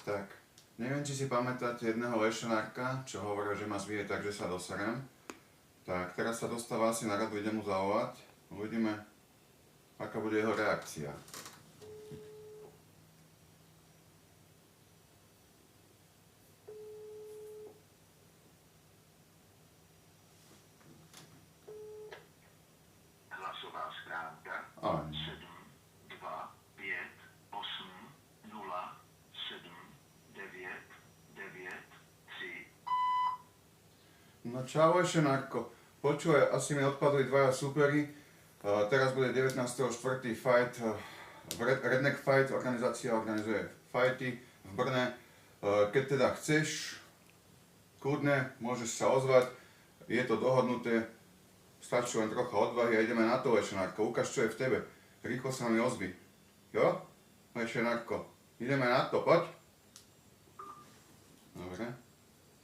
Tak, neviem, či si pamätáte jedného lešenárka, čo hovoril, že ma zvije tak, že sa doserem. Tak, teraz sa dostáva asi na radu, idem mu zavolať. Uvidíme, aká bude jeho reakcia. Hlasová schránka Áno. 7 2 5 8 0 7 9 9 3. No čau lešenárko. Počúvaj, asi mi odpadli dvaja superi. Teraz bude 19.4. fight. Redneck Fight organizácia organizuje fighty v Brne. Keď teda chceš, kľudne, môžeš sa ozvať. Je to dohodnuté. Stačí len trocha odvahy a ideme na to, lešenárko. Ukáž, čo je v tebe. Rýchlo sa mi ozvi. Jo? Lešenárko, ideme na to, poď.